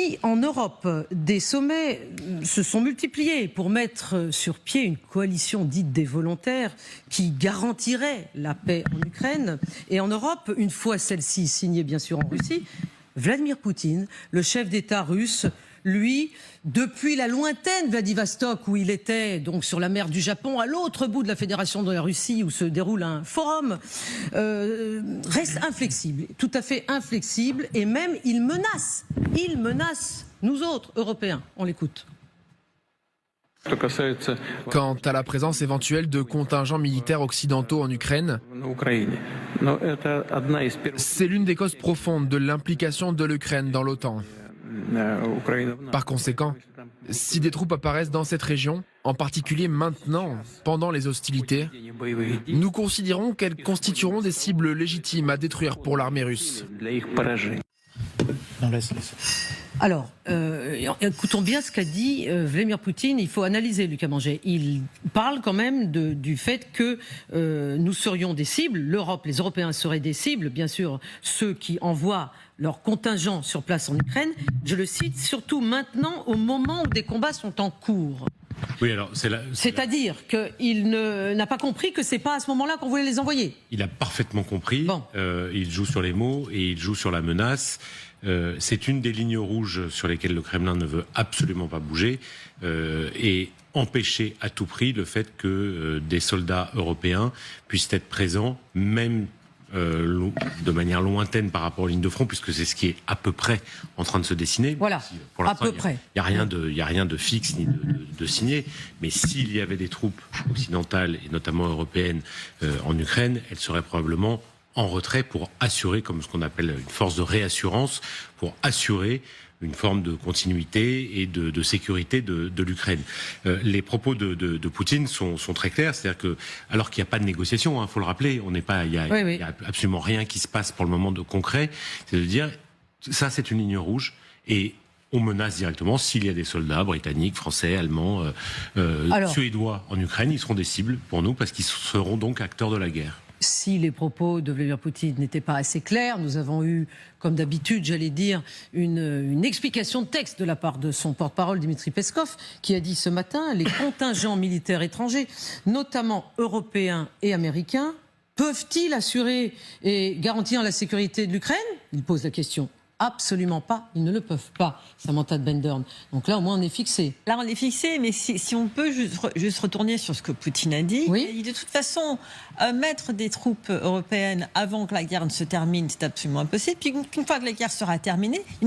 si en Europe, des sommets se sont multipliés pour mettre sur pied une coalition dite des volontaires qui garantirait la paix en Ukraine, et en Europe, une fois celle-ci signée bien sûr en Russie, Vladimir Poutine, le chef d'État russe, lui, depuis la lointaine Vladivostok où il était, donc sur la mer du Japon, à l'autre bout de la Fédération de la Russie où se déroule un forum, reste inflexible, tout à fait inflexible, et même il menace nous autres Européens. On l'écoute. Quant à la présence éventuelle de contingents militaires occidentaux en Ukraine, c'est l'une des causes profondes de l'implication de l'Ukraine dans l'OTAN. Par conséquent, si des troupes apparaissent dans cette région, en particulier maintenant, pendant les hostilités, nous considérons qu'elles constitueront des cibles légitimes à détruire pour l'armée russe. Alors, écoutons bien ce qu'a dit Vladimir Poutine. Il faut analyser, Lucas Manger. Il parle quand même du fait que nous serions des cibles. L'Europe, les Européens seraient des cibles, bien sûr, ceux qui envoient leur contingent sur place en Ukraine. Je le cite, surtout maintenant, au moment où des combats sont en cours. Oui, alors c'est-à-dire qu'il n'a pas compris que c'est pas à ce moment-là qu'on voulait les envoyer. Il a parfaitement compris. Bon. Il joue sur les mots et il joue sur la menace. C'est une des lignes rouges sur lesquelles le Kremlin ne veut absolument pas bouger et empêcher à tout prix le fait que des soldats européens puissent être présents, même de manière lointaine par rapport aux lignes de front, puisque c'est ce qui est à peu près en train de se dessiner. Voilà, pour à peu près. Il n'y a rien de fixe ni de signé, mais s'il y avait des troupes occidentales et notamment européennes en Ukraine, elles seraient probablement en retrait pour assurer, comme ce qu'on appelle une force de réassurance, pour assurer une forme de continuité et de sécurité de l'Ukraine. Les propos de Poutine sont très clairs, c'est-à-dire que, alors qu'il n'y a pas de négociation, faut le rappeler, il y a absolument rien qui se passe pour le moment de concret, c'est de dire, ça c'est une ligne rouge, et on menace directement, s'il y a des soldats britanniques, français, allemands, suédois en Ukraine, ils seront des cibles pour nous, parce qu'ils seront donc acteurs de la guerre. Si les propos de Vladimir Poutine n'étaient pas assez clairs, nous avons eu, comme d'habitude, j'allais dire, une explication de texte de la part de son porte-parole, Dmitri Peskov, qui a dit ce matin, les contingents militaires étrangers, notamment européens et américains, peuvent-ils assurer et garantir la sécurité de l'Ukraine? Il pose la question. Absolument pas, ils ne le peuvent pas, Samantha de Bendern. Donc là, au moins, on est fixé. Là, on est fixé, mais si on peut juste retourner sur ce que Poutine a dit, oui. Il a dit de toute façon, mettre des troupes européennes avant que la guerre ne se termine, c'est absolument impossible. Puis une fois que la guerre sera terminée, il